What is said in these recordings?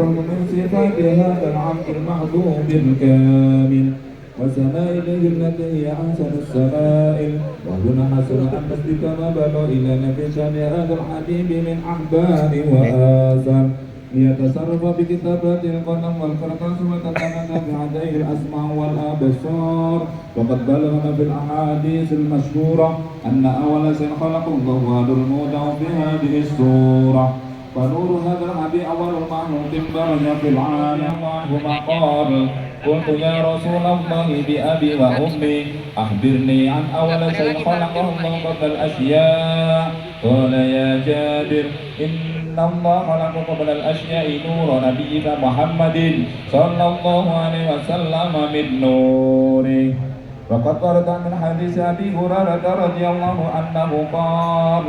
أعظم من صفات هذا العبد المحبوب الكامل وسمائله التي هي أحسن السمائل وهنا حسن أن نسبك ما بلغ إلى نفي شأن هذا الحبيب من أحباب وآثار ليتصرف بكتابات القلم والقرطاس وتتمنى بهذه الأسماء والأبصار وقد بلغنا في الأحاديث المشهورة أن أول شيء خلق الله هذا الموضع في هذه السورة فنور هذا الحبيب أول المخلوق برز في العالم عنهما قال قلت يا رسول الله بأبي وأمي أخبرني عن أول شيء خلقه الله قبل الأشياء قال يا جابر إن الله خلق قبل الأشياء نور نبيك محمد صلى الله عليه وسلم من نوره وقد ورد من حديث أبي هريرة رضي الله عنه قال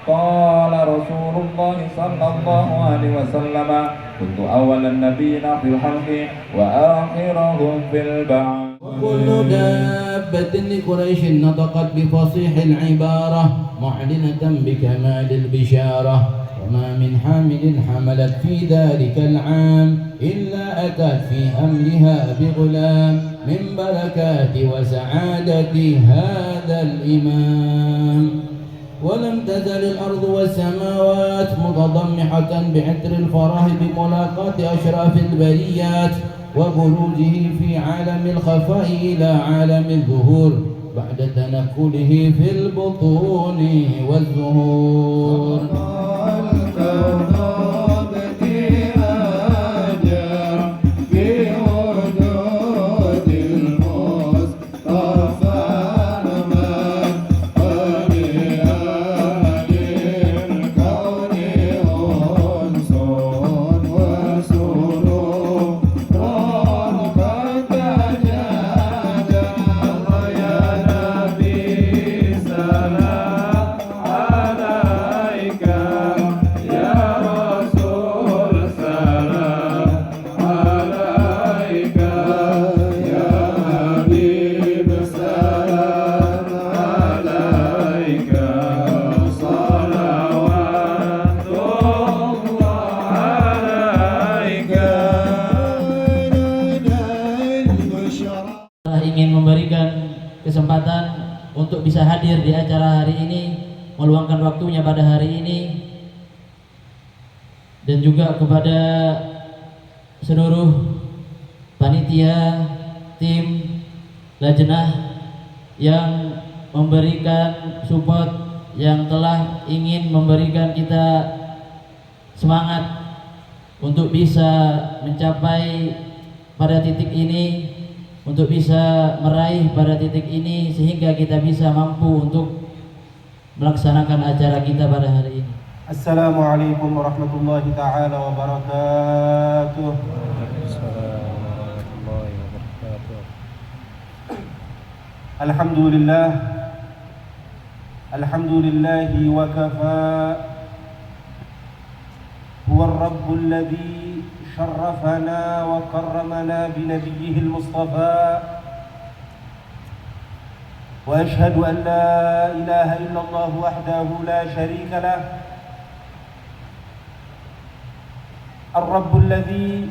قال رسول الله صلى الله عليه وسلم كنت أول النبيين في الخلق وآخرهم في البعث وكل دابة لقريش نطقت بفصيح العبارة معلنة بكمال البشارة وما من حامل حملت في ذلك العام إلا أتت في أمرها بغلام من بركات وسعادة هذا الإمام ولم تزل الأرض والسماوات متضمحة بعطر الفرح بملاقاة أشراف البريات وبروزه في عالم الخفاء إلى عالم الظهور بعد تنقله في البطون والزهور ingin memberikan kesempatan untuk bisa hadir di acara hari ini, meluangkan waktunya pada hari ini, dan juga kepada seluruh panitia, tim, lajnah yang memberikan support, yang telah ingin memberikan kita semangat untuk bisa mencapai pada titik ini, untuk bisa meraih pada titik ini, sehingga kita bisa mampu untuk melaksanakan acara kita pada hari ini. Assalamualaikum warahmatullahi ta'ala wabarakatuh. Alhamdulillah, alhamdulillahi wa kafa, huwa ar-rabbul ladzi شرفنا وكرمنا بنبيه المصطفى وأشهد أن لا إله إلا الله وحده لا شريك له الرب الذي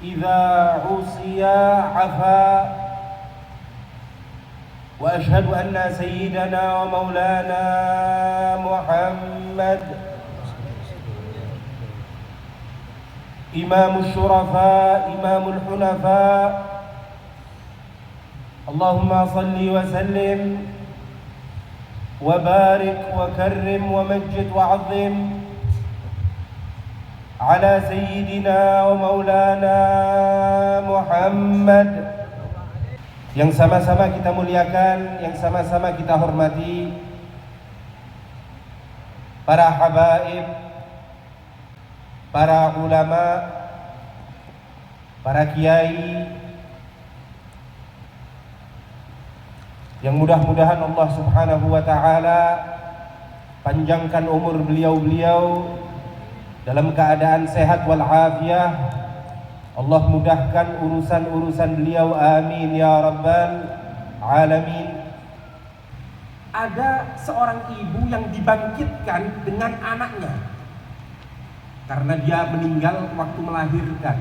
إذا عصي عفا وأشهد أن سيدنا ومولانا محمد إمام الشرفاء إمام الحنفاء اللهم صل وسلم وبارك وكرم ومجد وعظم على سيدنا ومولانا Muhammad yang sama-sama kita muliakan, yang sama-sama kita hormati, para habaib, para ulama, para kiai, yang mudah-mudahan Allah Subhanahu wa ta'ala panjangkan umur beliau-beliau dalam keadaan sehat walafiat. Allah mudahkan urusan-urusan beliau, amin ya rabbal alamin. Ada seorang ibu yang dibangkitkan dengan anaknya. karena dia meninggal waktu melahirkan.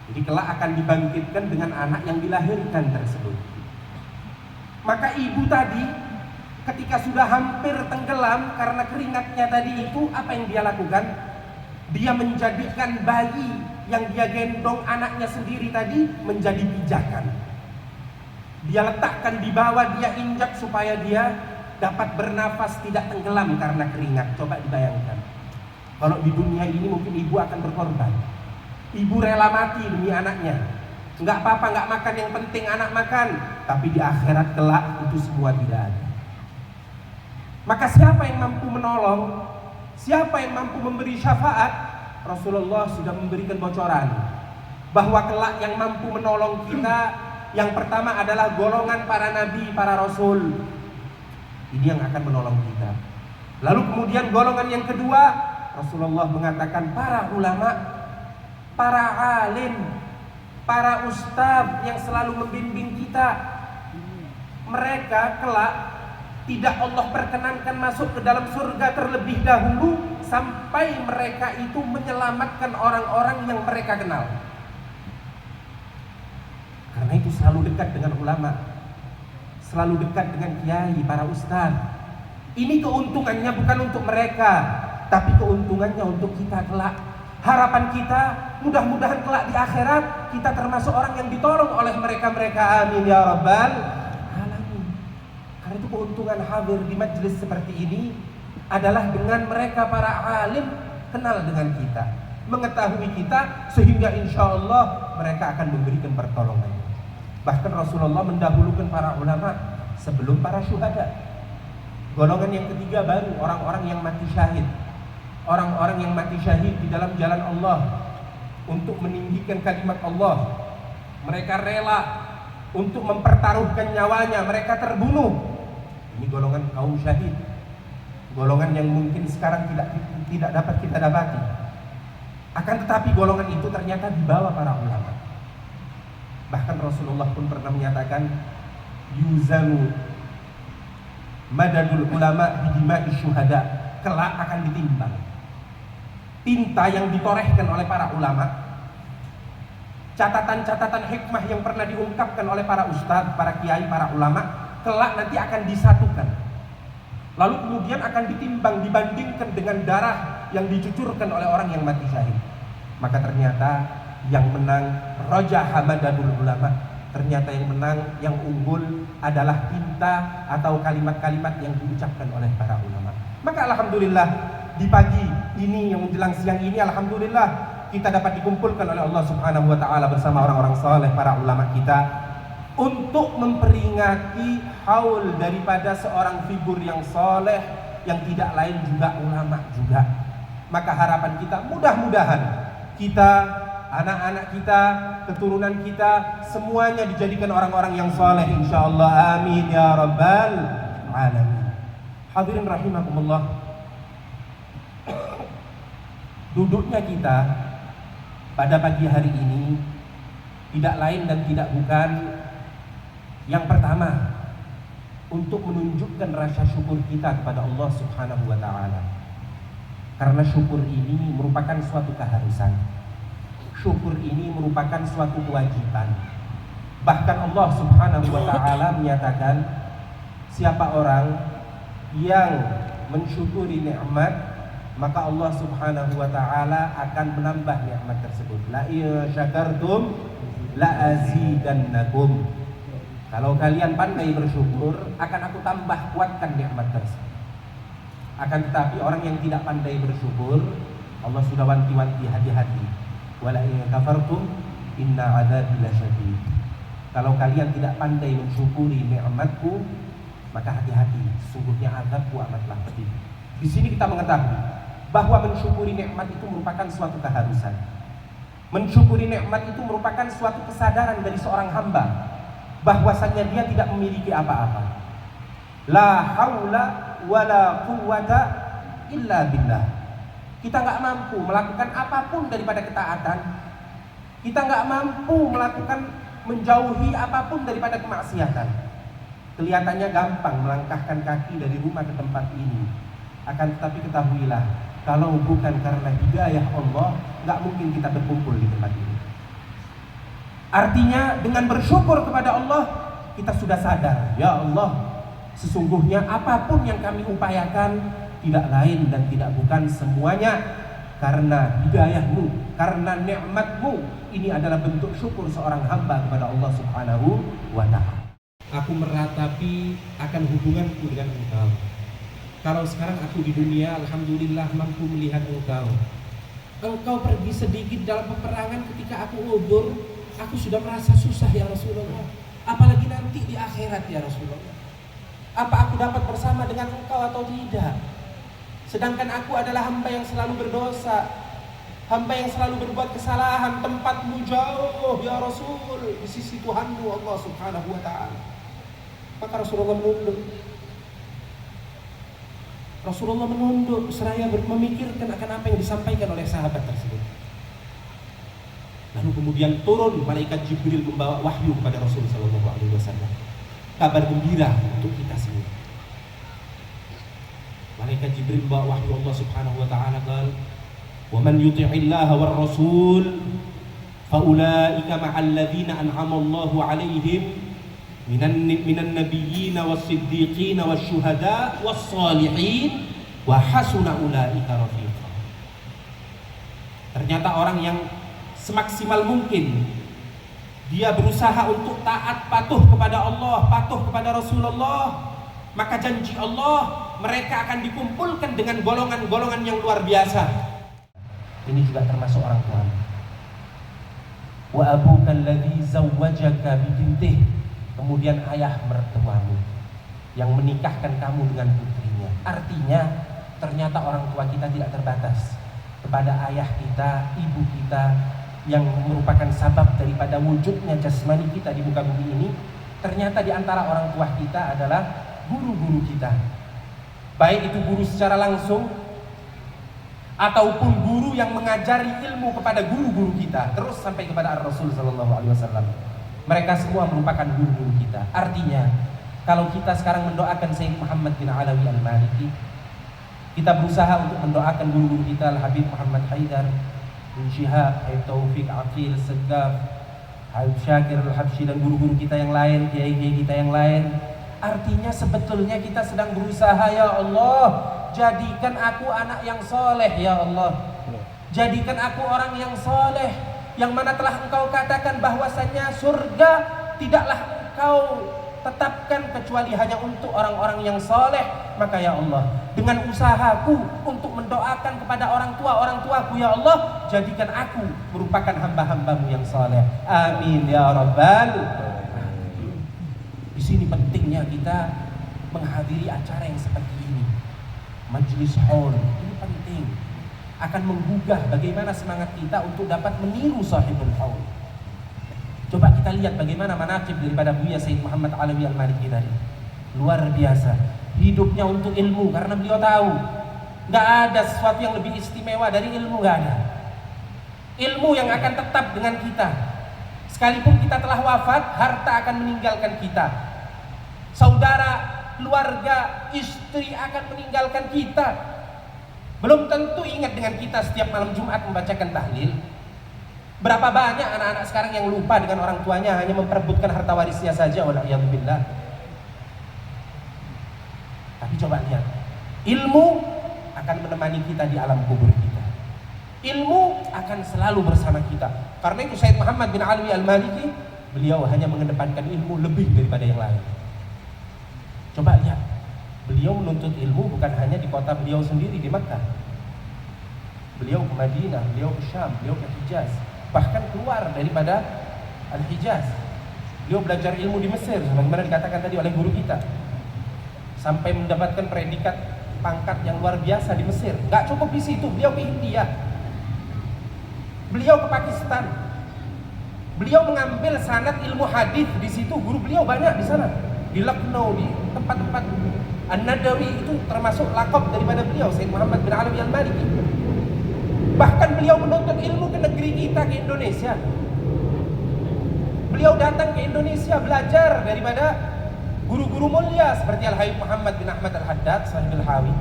Jadi kelak akan dibangkitkan dengan anak yang dilahirkan tersebut. Maka ibu tadi ketika sudah hampir tenggelam karena keringatnya tadi itu, apa yang dia lakukan? Dia menjadikan bayi yang dia gendong anaknya sendiri tadi menjadi pijakan. Dia letakkan di bawah, dia injak supaya dia dapat bernafas tidak tenggelam karena keringat. Coba dibayangkan, kalau di dunia ini mungkin ibu akan berkorban. Ibu rela mati demi anaknya. Nggak apa-apa, nggak makan, yang penting anak makan. Tapi di akhirat kelak itu semua tidak ada. Maka siapa yang mampu menolong, siapa yang mampu memberi syafaat? Rasulullah sudah memberikan bocoran bahwa kelak yang mampu menolong kita, yang pertama adalah golongan para nabi, para rasul. Ini yang akan menolong kita. Lalu kemudian golongan yang kedua, Rasulullah mengatakan para ulama, para alim, para ustadz yang selalu membimbing kita. Mereka kelak tidak Allah perkenankan masuk ke dalam surga terlebih dahulu sampai mereka itu menyelamatkan orang-orang yang mereka kenal. Karena itu selalu dekat dengan ulama, selalu dekat dengan kiai, para ustadz. Ini keuntungannya bukan untuk mereka, tapi keuntungannya untuk kita kelak. Harapan kita mudah-mudahan kelak di akhirat kita termasuk orang yang ditolong oleh mereka-mereka. Amin ya rabbal alamin. Karena itu keuntungan hadir di majelis seperti ini adalah dengan mereka para alim kenal dengan kita, mengetahui kita, sehingga insya Allah mereka akan memberikan pertolongan. Bahkan Rasulullah mendahulukan para ulama sebelum para syuhada. Golongan yang ketiga baru orang-orang yang mati syahid. Orang-orang yang mati syahid di dalam jalan Allah untuk meninggikan kalimat Allah. Mereka rela untuk mempertaruhkan nyawanya, mereka terbunuh. Ini golongan kaum syahid. Golongan yang mungkin sekarang tidak dapat kita dapati. Akan tetapi golongan itu ternyata dibawa para ulama. Bahkan Rasulullah pun pernah menyatakan yuzanu madadul ulama bidima'i syuhada, kelak akan ditimbang tinta yang ditorehkan oleh para ulama, catatan-catatan hikmah yang pernah diungkapkan oleh para ustadz, para kiai, para ulama, kelak nanti akan disatukan. Lalu kemudian akan ditimbang, dibandingkan dengan darah yang dicucurkan oleh orang yang mati syahid. Maka ternyata yang menang Raja Hamadadul Ulama. Ternyata yang menang, yang unggul adalah tinta atau kalimat-kalimat yang diucapkan oleh para ulama. Maka alhamdulillah di pagi ini yang menjelang siang ini, alhamdulillah kita dapat dikumpulkan oleh Allah Subhanahu wa taala bersama orang-orang saleh, para ulama kita, untuk memperingati haul daripada seorang figur yang saleh yang tidak lain juga ulama juga. Maka harapan kita mudah-mudahan kita, anak-anak kita, keturunan kita, semuanya dijadikan orang-orang yang saleh insyaallah. Amin ya rabbal alamin. Hadirin rahimakumullah. Duduknya kita pada pagi hari ini tidak lain dan tidak bukan, yang pertama, untuk menunjukkan rasa syukur kita kepada Allah Subhanahu wa taala. Karena syukur ini merupakan suatu keharusan. Syukur ini merupakan suatu kewajiban. Bahkan Allah Subhanahu wa taala menyatakan, siapa orang yang mensyukuri nikmat, maka Allah Subhanahu wa taala akan menambah nikmat tersebut. La in syakartum la azidannakum. Kalau kalian pandai bersyukur, akan aku tambah kuatkan nikmat tersebut. Akan tetapi orang yang tidak pandai bersyukur, Allah sudah wanti-wanti, hati-hati. Wala in kafartum inna adzabi lasyadid. Kalau kalian tidak pandai mensyukuri nikmatku, maka hati-hati, sungguhnya azabku amatlah pedih. Di sini kita mengetahui bahwa mensyukuri nikmat itu merupakan suatu keharusan. Mensyukuri nikmat itu merupakan suatu kesadaran dari seorang hamba bahwasanya dia tidak memiliki apa-apa. La haula wala quwwata illa billah. Kita nggak mampu melakukan apapun daripada ketaatan. Kita nggak mampu melakukan, menjauhi apapun daripada kemaksiatan. Kelihatannya gampang melangkahkan kaki dari rumah ke tempat ini. Akan tetapi ketahuilah, Kalau bukan karena hidayah Allah, nggak mungkin kita berkumpul di tempat ini. Artinya dengan bersyukur kepada Allah, kita sudah sadar, ya Allah, sesungguhnya apapun yang kami upayakan tidak lain dan tidak bukan semuanya karena hidayah-Mu, karena nikmat-Mu. Ini adalah bentuk syukur seorang hamba kepada Allah Subhanahu wa Ta'ala. Aku meratapi akan hubunganku dengan Engkau. Kalau sekarang aku di dunia, alhamdulillah mampu melihat Engkau. Engkau pergi sedikit dalam peperangan ketika aku ngubur, aku sudah merasa susah ya Rasulullah. Apalagi nanti di akhirat ya Rasulullah. Apa aku dapat bersama dengan Engkau atau tidak? Sedangkan aku adalah hamba yang selalu berdosa, hamba yang selalu berbuat kesalahan. Tempatmu jauh ya Rasul di sisi Tuhanmu Allah Subhanahu wa Ta'ala. Maka Rasulullah menunduk. Rasulullah menunduk seraya memikirkan akan apa yang disampaikan oleh sahabat tersebut. Lalu kemudian turun malaikat Jibril membawa wahyu kepada Rasul sallallahu alaihi wasallam. Kabar gembira untuk kita semua. Malaikat Jibril membawa wahyu Allah Subhanahu wa Ta'ala, qala wa man yuti'illaha war rasul fa ulaika ma'al ladzina an'ama Allahu 'alaihim minan nabiyyin was-siddiqin wasyuhada was-salihin wa hasuna ulaika rafiqa. Ternyata orang yang semaksimal mungkin dia berusaha untuk taat, patuh kepada Allah, patuh kepada Rasulullah, maka janji Allah mereka akan dikumpulkan dengan golongan-golongan yang luar biasa. Ini juga termasuk orang tua. Wa abuka alladzi zawwajaka bi bintih. Kemudian ayah mertuamu yang menikahkan kamu dengan putrinya. Artinya ternyata orang tua kita tidak terbatas kepada ayah kita, ibu kita yang merupakan sabab daripada wujudnya jasmani kita di muka bumi ini. Ternyata di antara orang tua kita adalah guru-guru kita, baik itu guru secara langsung ataupun guru yang mengajari ilmu kepada guru-guru kita terus sampai kepada Rasul sallallahu alaihi wasallam. Mereka semua merupakan guru-guru kita. Artinya kalau kita sekarang mendoakan Sayyid Muhammad bin Alawi Al-Maliki, kita berusaha untuk mendoakan guru-guru kita Al-Habib Muhammad Haidar bin Syihab, Habib Taufik Aqil Segaf, Habib Syakir Al-Habsyi dan guru-guru kita yang lain, kiai-kiai kita yang lain. Artinya sebetulnya kita sedang berusaha, ya Allah, jadikan aku anak yang soleh, ya Allah. Jadikan aku orang yang soleh, yang mana telah Engkau katakan bahwasanya surga tidaklah Engkau tetapkan kecuali hanya untuk orang-orang yang soleh. Maka ya Allah, dengan usahaku untuk mendoakan kepada orang tuaku ya Allah, jadikan aku merupakan hamba-hambamu yang soleh. Amin ya Rabbal. Di sini pentingnya kita menghadiri acara yang seperti ini, majlis haul ini penting, akan menggugah bagaimana semangat kita untuk dapat meniru sahibul haul. Coba kita lihat bagaimana manaqib daripada Buya Sayyid Muhammad Alawi Al-Maliki tadi. Luar biasa. Hidupnya untuk ilmu karena beliau tahu nggak ada sesuatu yang lebih istimewa dari ilmu, nggak ada. Ilmu yang akan tetap dengan kita. Sekalipun kita telah wafat, harta akan meninggalkan kita. Saudara, keluarga, istri akan meninggalkan kita. Belum tentu ingat dengan kita setiap malam Jumat membacakan tahlil. Berapa banyak anak-anak sekarang yang lupa dengan orang tuanya, hanya memperebutkan harta warisnya saja, wala'iyadzubillah. Tapi coba lihat, ilmu akan menemani kita di alam kubur kita. Ilmu akan selalu bersama kita. Karena itu Sayyid Muhammad bin Alawi Al-Maliki, beliau hanya mengedepankan ilmu lebih daripada yang lain. Coba lihat, beliau menuntut ilmu bukan hanya di kota beliau sendiri di Makkah. Beliau ke Madinah, beliau ke Syam, beliau ke Hijaz, bahkan keluar daripada Al-Hijaz. Beliau belajar ilmu di Mesir, sebagaimana dikatakan tadi oleh guru kita, sampai mendapatkan predikat pangkat yang luar biasa di Mesir. Gak cukup di situ, beliau ke India, beliau ke Pakistan, beliau mengambil sanad ilmu hadis di situ. Guru beliau banyak di sana, di Lucknow, di tempat-tempat. An-Nadawi itu termasuk lakab daripada beliau, Sayyid Muhammad bin Alawi Al-Maliki. Bahkan beliau menuntut ilmu ke negeri kita, ke Indonesia. Beliau datang ke Indonesia belajar daripada guru-guru mulia seperti Al-Habib Muhammad bin Ahmad Al-Haddad, Sahib Al-Hawi,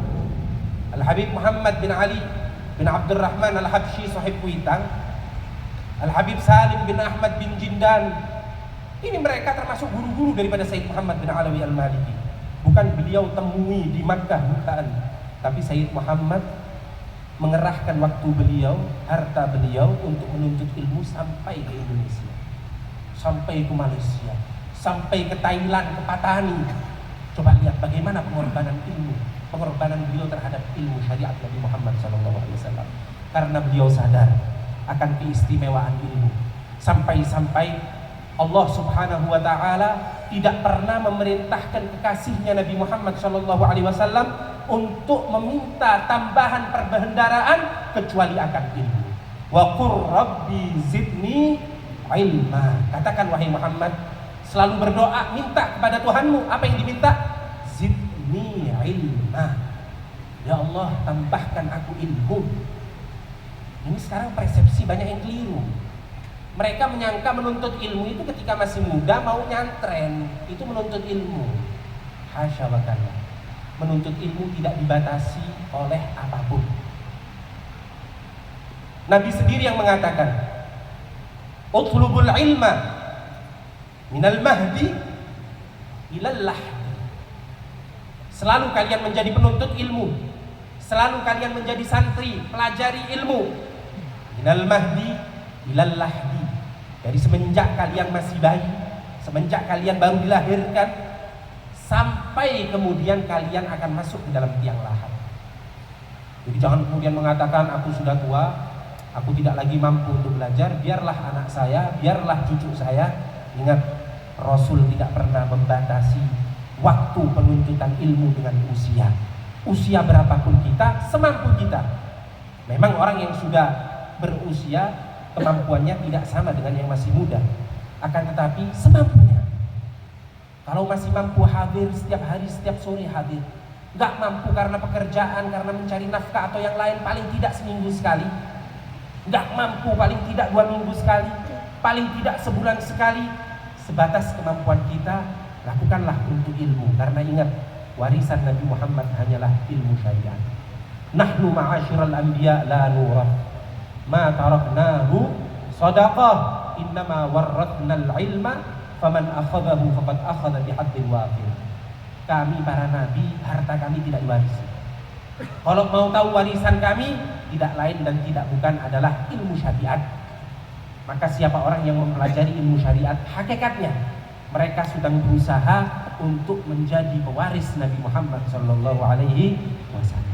Al-Habib Muhammad bin Ali bin Abdurrahman Al-Habsyi sahib Kuitang, Al-Habib Salim bin Ahmad bin Jindan. Ini mereka termasuk guru-guru daripada Sayyid Muhammad bin Alawi Al-Maliki. Bukan beliau temui di Makkah, bukan. Tapi Sayyid Muhammad mengerahkan waktu beliau, harta beliau untuk menuntut ilmu sampai ke Indonesia, sampai ke Malaysia, sampai ke Thailand, ke Patani. Coba lihat bagaimana pengorbanan ilmu, pengorbanan beliau terhadap ilmu syariat Nabi Muhammad SAW. Karena beliau sadar akan keistimewaan ilmu. Sampai-sampai Allah Subhanahu wa Ta'ala tidak pernah memerintahkan kekasihnya Nabi Muhammad SAW untuk meminta tambahan perbendaharaan kecuali akan ilmu. Wa qur rabbi zidni ilma. Katakan wahai Muhammad, selalu berdoa, minta kepada Tuhanmu. Apa yang diminta? Zidni ilma. Ya Allah, tambahkan aku ilmu. Ini sekarang persepsi banyak yang keliru. Mereka menyangka menuntut ilmu itu ketika masih muda mau nyantren, itu menuntut ilmu. Hasya wa kalla. Menuntut ilmu tidak dibatasi oleh apapun. Nabi sendiri yang mengatakan, utlubul ilma minal mahdi ilal lahdi. Selalu kalian menjadi penuntut ilmu, selalu kalian menjadi santri, pelajari ilmu. Minal mahdi ilal lahdi. Dari semenjak kalian masih bayi, semenjak kalian baru dilahirkan, sampai kemudian kalian akan masuk ke dalam tiang lahat. Jadi jangan kemudian mengatakan aku sudah tua, aku tidak lagi mampu untuk belajar, biarlah anak saya, biarlah cucu saya. Ingat, Rasul tidak pernah membatasi waktu penuntutan ilmu dengan usia. Usia berapapun kita, semampu kita. Memang orang yang sudah berusia kemampuannya tidak sama dengan yang masih muda, akan tetapi semampunya. Kalau masih mampu hadir setiap hari, setiap sore hadir. Nggak mampu karena pekerjaan, karena mencari nafkah atau yang lain, paling tidak seminggu sekali. Nggak mampu paling tidak 2 minggu sekali, paling tidak sebulan sekali. Sebatas kemampuan kita, lakukanlah untuk ilmu. Karena ingat, warisan Nabi Muhammad hanyalah ilmu syariat. Nahnu ma'asyiral anbiya la nurah, ma taraknahu sadaqah, innama warratnal ilma faman akhadahu faqad akhadha bihaddin wafir. Kami para nabi, harta kami tidak diwarisi. Kalau mau tahu warisan kami, tidak lain dan tidak bukan adalah ilmu syariat. Maka siapa orang yang mempelajari ilmu syariat, hakikatnya mereka sedang berusaha untuk menjadi pewaris Nabi Muhammad sallallahu alaihi wasallam.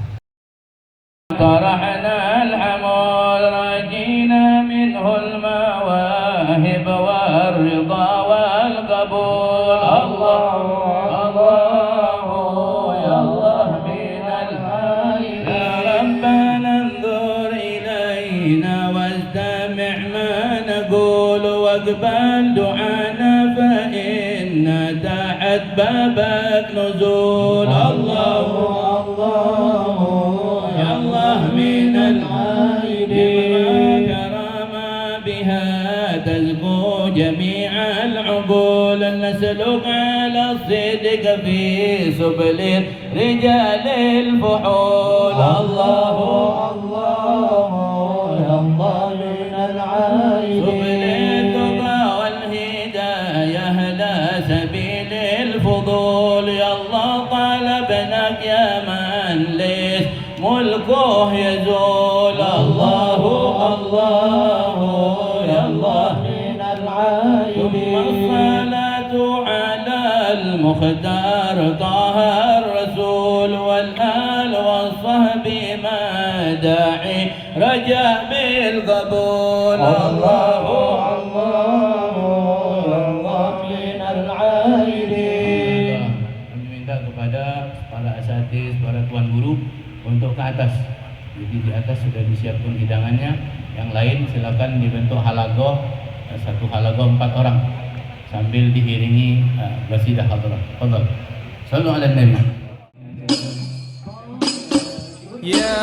طرحنا الحمول رجينا منه المواهب والرضا والقبول. الله الله يا الله من الحي يا ربنا انظر إلينا واستمع ما نقول واقبل دعانا فإن تحت بابك نزول. الله الله من العائدين كرامة بها تزكو جميع العقول. نسلك على الصدق في سبل رجال الفحول. الله الله يا الله من العائدين سبل التقى والهداية لا سبيل الفضول. يا الله طلبناك يا من ليس ملكه يزول. الله الله يا الله من العائدين. الصلاة على المختار طه الرسول والآل والصحب ما داعي رجاء بالقبول. الله الله الله من العائدين. Kami minta kepada para asatidz, para tuan guru untuk ke atas. Jadi di atas sudah disiapkan hidangannya. Yang lain silakan dibentuk halago, satu halago 4 orang sambil diiringi qasidah hadrah. Fadhal. Sallu ala nabi. Ya